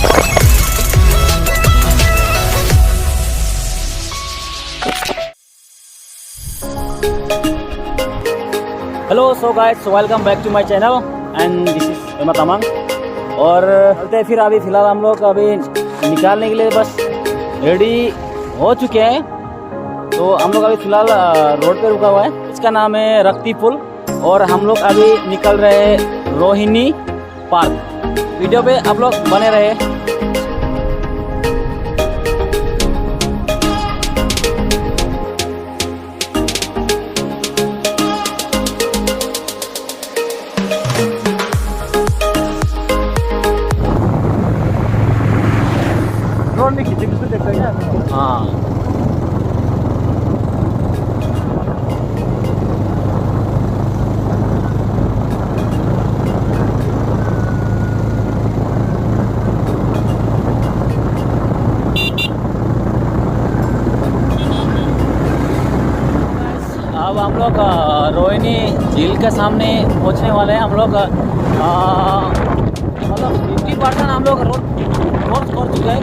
Hello so guys, welcome back to my channel and this is Ema Tamang. और चलते हैं फिर। अभी फ़िलहाल हम लोग अभी निकालने के लिए बस रेडी हो चुके हैं। तो हम लोग अभी फ़िलहाल रोड पे रुका हुआ है, इसका नाम है रक्ति पुल। और हम लोग अभी निकल रहे हैं रोहिणी पार्क। वीडियो पे आप लोग बने रहे। हाँ, अब हम लोग रोहिणी झील के सामने पहुंचने वाले हैं। हम लोग मतलब 50% हम लोग रोड क्रॉस कर चुके हैं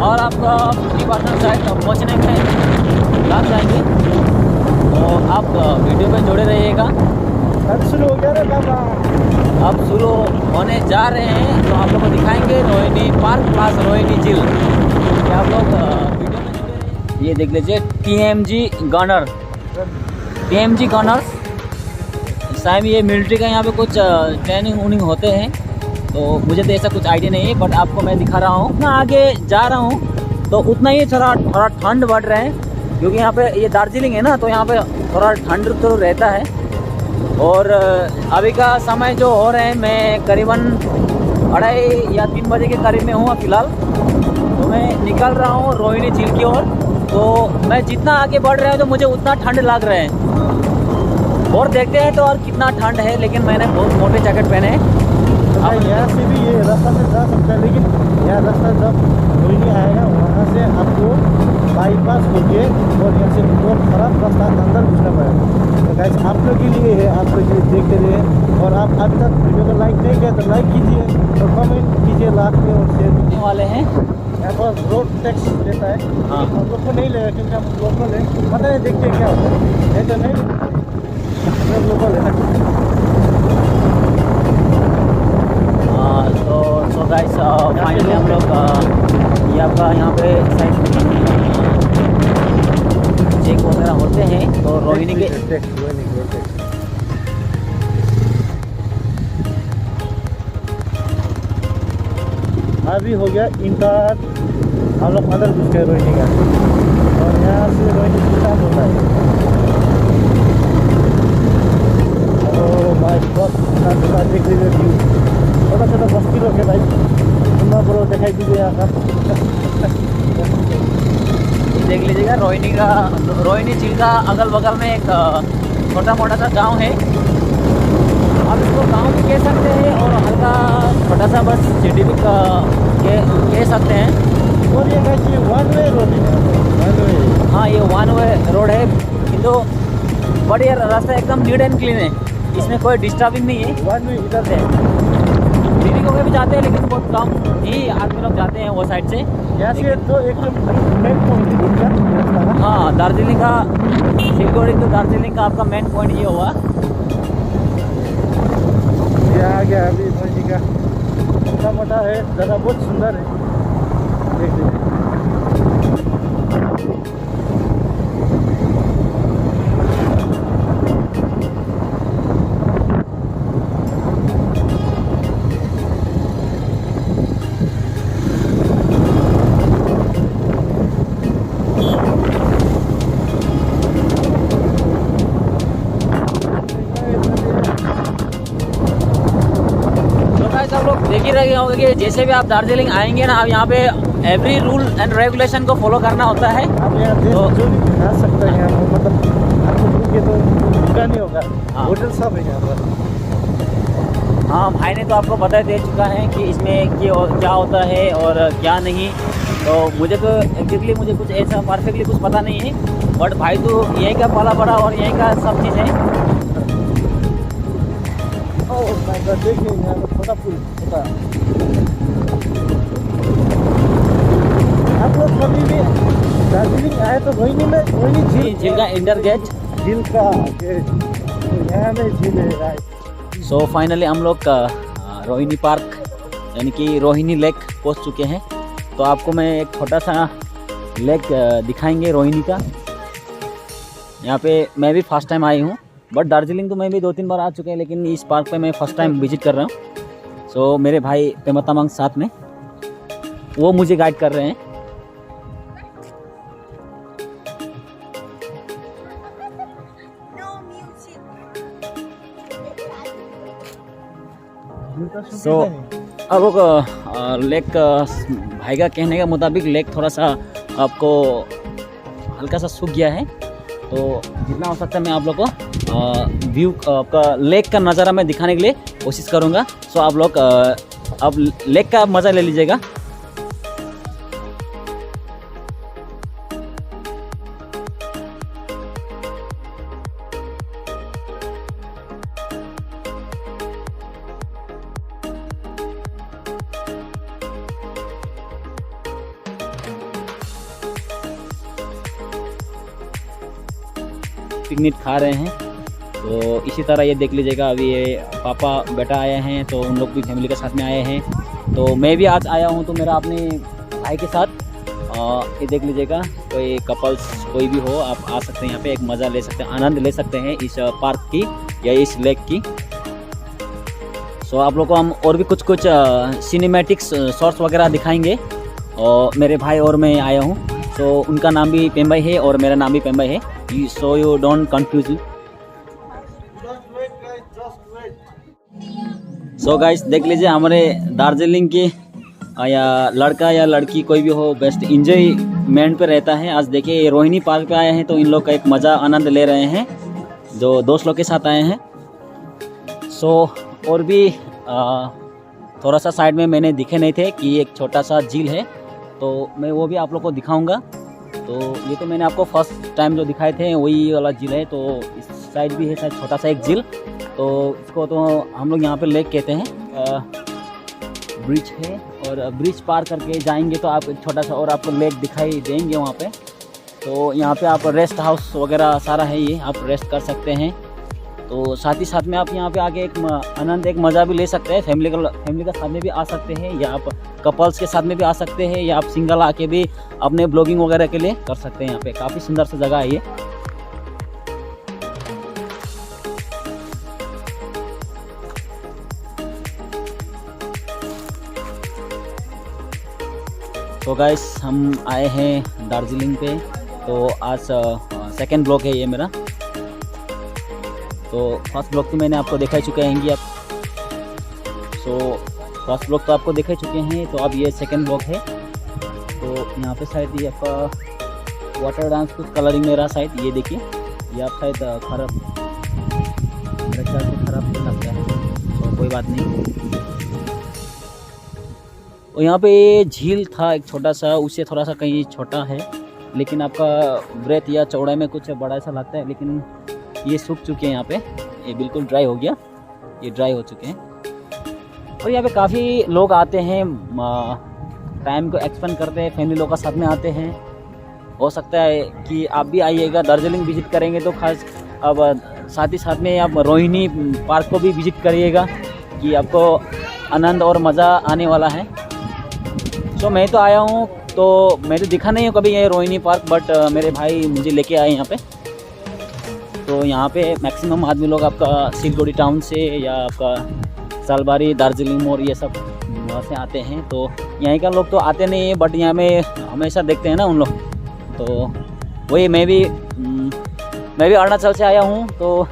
और आपका 50% साइड पहुंचने में लग जाएंगे। तो आप वीडियो में जुड़े रहिएगा। अब शुरू हो गया रे बाबा। अब शुरू होने जा रहे हैं, तो आप लोग को दिखाएंगे रोहिणी पार्क प्लस रोहिणी झील। ये आप लोग वीडियो में जुड़े रहिए। ये देख लीजिए TMG गनर, TMG गनर्स। शायद ये मिलिट्री का यहाँ पे कुछ ट्रेनिंग वूनिंग होते हैं, तो मुझे तो ऐसा कुछ आइडिया नहीं है, बट आपको मैं दिखा रहा हूँ। मैं आगे जा रहा हूँ तो उतना ही थोड़ा ठंड बढ़ रहा है, क्योंकि यहाँ पे ये दार्जिलिंग है ना, तो यहाँ पे थोड़ा ठंड तो रहता है। और अभी का समय जो हो रहे हैं, मैं करीबन 2:30 या 3 बजे के करीब में हूँ फ़िलहाल। तो मैं निकल रहा हूँ रोहिणी झील की ओर। तो मैं जितना आगे बढ़ रहा हूँ तो मुझे उतना ठंड लग रहा है। और देखते हैं तो और कितना ठंड है, लेकिन मैंने बहुत मोटे जैकेट पहने हैं। अब यहाँ से भी ये रास्ता से जा सकता है, लेकिन यहाँ रास्ता जब रोहिणी आएगा वहाँ से आपको बाईपास होके और यहाँ से बहुत खराब रास्ता अंदर घुसना पड़ेगा। तो गाइस आप लोग के लिए है, आप लोग देखते रहिए। और आप अभी तक वीडियो को लाइक नहीं किया तो लाइक कीजिए और कमेंट कीजिए लास्ट में, और शेयर करने वाले हैं। यहाँ पर रोड टैक्स देता है। हाँ, हम लोग को नहीं लेगा क्योंकि हम लोकल है। पता नहीं, देखते हैं क्या होता है। नहीं तो नहीं लोकल है। तो गाइस फाइनली हम लोग ये आपका यहाँ पे चेक वगैरह होते हैं। तो रोहिणी के अभी हो गया इंटर, हम लोग अंदर घुस गए रोहिणी का। और यहाँ से रोहिणी स्टार्ट होता है। ओ भाई बहुत देख लीजिए व्यू। छोटा छोटा बस्ती लोग है भाई, सुनना बोलो दिखाई दीजिए यहाँ का। देख लीजिएगा रोहिणी झील का अगल बगल में एक छोटा मोटा सा गांव है। आप इसको गांव भी कह सकते हैं और हल्का छोटा सा बस सिटी भी कह सकते हैं। और ये कैसे वन वे रोड है? वन वे, हाँ, ये वन वे रोड है, किंतु बट ये रास्ता एकदम नीट एंड क्लीन है। इसमें कोई डिस्टर्बिंग नहीं है। वन वे इधर से दिल्ली को भी जाते हैं, लेकिन बहुत कम ही आदमी लोग जाते हैं वो साइड से। यहाँ से तो एक मेन पॉइंट है इनका रास्ता का। हाँ, दार्जिलिंग का सिलगुड़ी तो दार्जिलिंग का आपका मेन पॉइंट ये हुआ। ये आ गया अभी रोहिणी का। छोटा मोटा है, जगह बहुत सुंदर है, देख लीजिए। सब लोग देख ही रहे होंगे कि जैसे भी आप दार्जिलिंग आएंगे ना, आप यहाँ पे एवरी रूल एंड रेगुलेशन को फॉलो करना होता है। आप यहाँ तो जो भी खा सकते हैं यहाँ, मतलब आपको भूखे तो भूखा नहीं होगा। हाँ। होटल सब है यहाँ पर। हाँ, भाई ने तो आपको बता दे चुका है कि इसमें क्या होता है और क्या नहीं। तो मुझे तो एक्चुअली मुझे कुछ ऐसा परफेक्टली कुछ पता नहीं है, बट भाई तो यहीं का पाला पड़ा और यहीं का सब चीज़ है। ओह माय गॉड, देखिए यहाँ पर छोटा पुल होता है। आप लोग कभी भी दार्जिलिंग आए तो रोहिनी झील का इंडर गेट। झील का यहाँ में झील है राइट। सो फाइनली हम लोग रोहिनी पार्क यानी कि रोहिनी लेक पहुंच चुके हैं। तो आपको मैं एक छोटा सा लेक दिखाएंगे रोहिनी का। यहाँ पे मैं भी फर्स्ट टाइम आई हूँ, बट दार्जिलिंग तो मैं भी 2-3 बार आ चुके हैं, लेकिन इस पार्क पे मैं फर्स्ट टाइम विजिट कर रहा हूँ। सो मेरे भाई पेमा तमांग साथ में, वो मुझे गाइड कर रहे हैं। सो अब लेक भाई का कहने के मुताबिक लेक थोड़ा सा आपको हल्का सा सूख गया है, तो जितना हो सकता है मैं आप लोग को व्यू आपका लेक का नज़ारा मैं दिखाने के लिए कोशिश करूँगा। सो आप लोग अब लेक का मज़ा ले लीजिएगा। पिकनिक खा रहे हैं, तो इसी तरह ये देख लीजिएगा। अभी ये पापा बेटा आए हैं, तो उन लोग भी फैमिली के साथ में आए हैं। तो मैं भी आज आया हूँ, तो मेरा अपने भाई के साथ ये देख लीजिएगा। कोई कपल्स कोई भी हो, आप आ सकते हैं यहाँ पे, एक मज़ा ले सकते हैं, आनंद ले सकते हैं इस पार्क की या इस लेक की। सो आप लोग को हम और भी कुछ सिनेमैटिक्स शॉट्स वगैरह दिखाएंगे। और मेरे भाई और मैं आया हूँ, सो उनका नाम भी पेम्बाई है और मेरा नाम भी पेम्बाई है, so you don't confuse you. So guys देख लीजिए, हमारे दार्जिलिंग के या लड़का या लड़की कोई भी हो, बेस्ट इंजॉयमेंट पे रहता है। आज देखिए रोहिनी पार्क पे आए हैं, तो इन लोग का एक मज़ा आनंद ले रहे हैं, जो दोस्त लोग के साथ आए हैं। सो और भी थोड़ा सा साइड में मैंने दिखे नहीं थे कि एक छोटा सा झील है, तो मैं वो भी आप लोग को दिखाऊंगा। तो ये तो मैंने आपको फर्स्ट टाइम जो दिखाए थे वही वाला झील है। तो इस साइड भी है शायद छोटा सा एक झील, तो इसको तो हम लोग यहाँ पे लेक कहते हैं। ब्रिज है और ब्रिज पार करके जाएंगे तो आप एक छोटा सा और आपको लेक दिखाई देंगे वहाँ पे। तो यहाँ पे आप रेस्ट हाउस वगैरह सारा है, ये आप रेस्ट कर सकते हैं। तो साथ ही साथ में आप यहाँ पे आके एक आनंद एक मज़ा भी ले सकते हैं। फैमिली का साथ में भी आ सकते हैं, या आप कपल्स के साथ में भी आ सकते हैं, या आप सिंगल आके भी अपने ब्लॉगिंग वगैरह के लिए कर सकते हैं। यहाँ पे काफ़ी सुंदर सा जगह है ये। तो गाइस हम आए हैं दार्जिलिंग पे, तो आज सेकंड ब्लॉग है ये मेरा। तो फर्स्ट ब्लॉग तो मैंने आपको दिखा चुके हैं आप, सो फर्स्ट ब्लॉग तो आपको दिखा चुके हैं, तो अब ये सेकंड ब्लॉग है। तो यहाँ पे शायद ये आपका वाटर डांस कुछ कलरिंग में रहा शायद, ये देखिए ये आप शायद खराब मेरे ख्याल से खराब नहीं लगता है, तो कोई बात नहीं। और यहाँ पे झील था एक छोटा सा, उससे थोड़ा सा कहीं छोटा है, लेकिन आपका ब्रेथ या चौड़ाई में कुछ बड़ा ऐसा लगता है। लेकिन ये सूख चुके हैं यहाँ पे, ये बिल्कुल ड्राई हो गया, ये ड्राई हो चुके हैं। और यहाँ पे काफ़ी लोग आते हैं, टाइम को एक्सपेंड करते हैं, फैमिली लोग का साथ में आते हैं। हो सकता है कि आप भी आइएगा, दार्जिलिंग विजिट करेंगे तो खास अब साथ ही साथ में आप रोहिनी पार्क को भी विजिट करिएगा, कि आपको आनंद और मज़ा आने वाला है। तो मैं तो आया हूँ, तो मैं तो दिखा नहीं हूँ कभी ये रोहिनी पार्क, बट मेरे भाई मुझे लेके आए यहाँ पे। तो यहाँ पे मैक्सिमम आदमी लोग आपका सिलगुड़ी टाउन से या आपका सालबारी, दार्जिलिंग मोड़, ये सब वहाँ से आते हैं। तो यहीं का लोग तो आते नहीं है, बट यहाँ में हमेशा देखते हैं ना उन लोग। तो वही मैं भी अरुणाचल से आया हूँ, तो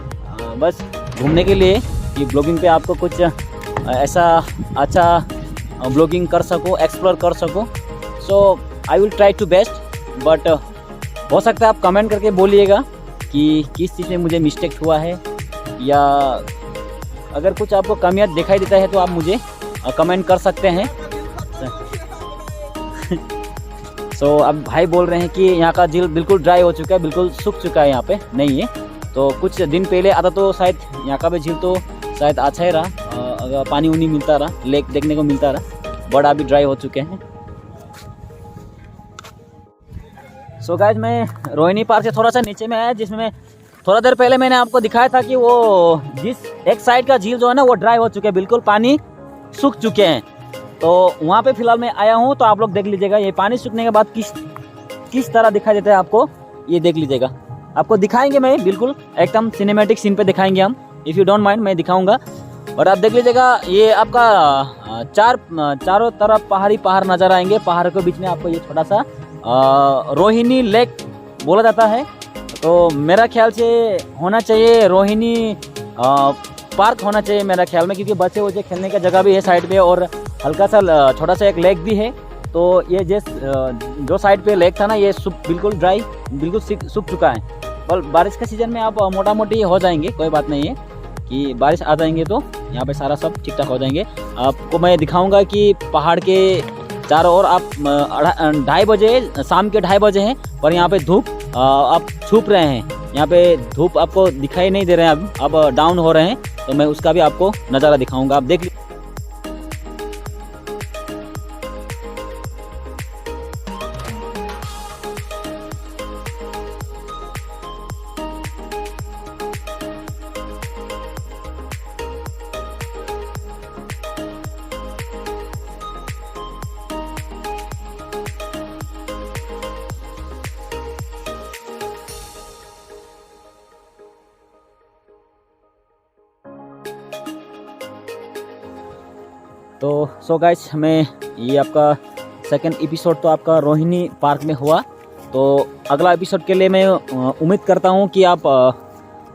बस घूमने के लिए कि ब्लॉगिंग पे आपको कुछ ऐसा अच्छा ब्लॉगिंग कर सको, एक्सप्लोर कर सको। So I will try to best, but हो सकता है आप कमेंट करके बोलिएगा कि किस चीज़ में मुझे मिस्टेक हुआ है, या अगर कुछ आपको कमियां दिखाई देता है तो आप मुझे कमेंट कर सकते हैं। सो अब भाई बोल रहे हैं कि यहाँ का झील बिल्कुल ड्राई हो चुका है, बिल्कुल सूख चुका है, यहाँ पे नहीं है। तो कुछ दिन पहले आता तो शायद यहाँ का भी झील तो शायद अच्छा ही रहा, अगर पानी उनी मिलता रहा, लेक देखने को मिलता रहा, बट अभी ड्राई हो चुके हैं। सो गाइस मैं रोहिणी पार्क से थोड़ा सा नीचे में आया, जिसमें थोड़ा देर पहले मैंने आपको दिखाया था कि वो जिस एक साइड का झील जो है ना वो ड्राई हो चुके हैं, बिल्कुल पानी सूख चुके हैं। तो वहाँ पे फिलहाल मैं आया हूँ, तो आप लोग देख लीजिएगा ये पानी सूखने के बाद किस तरह दिखाई देता है आपको, ये देख लीजिएगा। आपको दिखाएंगे मैं, बिल्कुल एकदम सिनेमैटिक सीन पे दिखाएंगे हम, इफ़ यू डोंट माइंड मैं दिखाऊंगा। और आप देख लीजिएगा ये आपका चारों तरफ पहाड़ नज़र आएंगे। पहाड़ के बीच में आपको ये छोटा सा रोहिणी लेक बोला जाता है। तो मेरा ख्याल से होना चाहिए रोहिणी पार्क होना चाहिए मेरा ख्याल में, क्योंकि बच्चे वच्चे खेलने का जगह भी है साइड पे और हल्का सा छोटा सा एक लेक भी है। तो ये जो साइड पे लेक था ना ये बिल्कुल ड्राई, बिल्कुल सूख चुका है। और बारिश के सीज़न में आप मोटा मोटी हो जाएंगे, कोई बात नहीं है कि बारिश आ जाएंगे तो यहाँ पे सारा सब ठीक ठाक हो जाएंगे। आपको मैं दिखाऊंगा कि पहाड़ के चारों ओर आप 2:30 बजे, शाम के 2:30 बजे हैं और यहाँ पे धूप आप छुप रहे हैं। यहाँ पे धूप आपको दिखाई नहीं दे रहे हैं, अब डाउन हो रहे हैं। तो मैं उसका भी आपको नज़ारा दिखाऊंगा, आप देख लीजिए। तो सो गाइस मैं ये आपका सेकंड एपिसोड तो आपका रोहिणी पार्क में हुआ। तो अगला एपिसोड के लिए मैं उम्मीद करता हूँ कि आप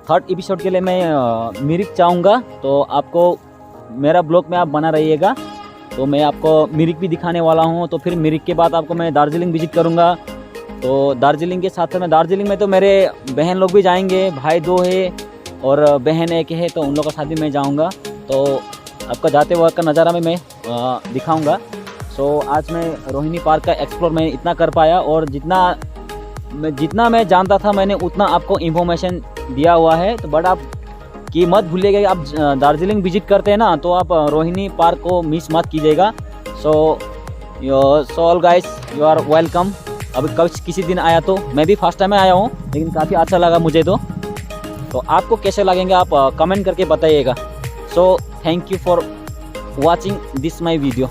थर्ड एपिसोड के लिए मैं मिरिक चाहूँगा। तो आपको मेरा ब्लॉग में आप बना रहिएगा। तो मैं आपको मिरिक भी दिखाने वाला हूँ। तो फिर मिरिक के बाद आपको मैं दार्जिलिंग विजिट करूँगा। तो दार्जिलिंग के साथ में दार्जिलिंग में तो मेरे बहन लोग भी जाएंगे, भाई 2 है और बहन 1 है, तो उन लोगों के साथ भी मैं जाऊँगा। तो आपका जाते वक्त का नज़ारा में मैं दिखाऊंगा। सो आज मैं रोहिणी पार्क का एक्सप्लोर मैं इतना कर पाया, और जितना मैं जानता था मैंने उतना आपको इन्फॉर्मेशन दिया हुआ है। तो बट आप कि मत भूलिएगा, आप दार्जिलिंग विजिट करते हैं ना तो आप रोहिणी पार्क को मिस मत कीजिएगा। So all guys you are welcome. अभी किसी दिन आया तो मैं भी फर्स्ट टाइम आया हूँ, लेकिन काफ़ी अच्छा लगा मुझे। तो आपको कैसे लगेंगे आप कमेंट करके बताइएगा। So thank you for watching this my video.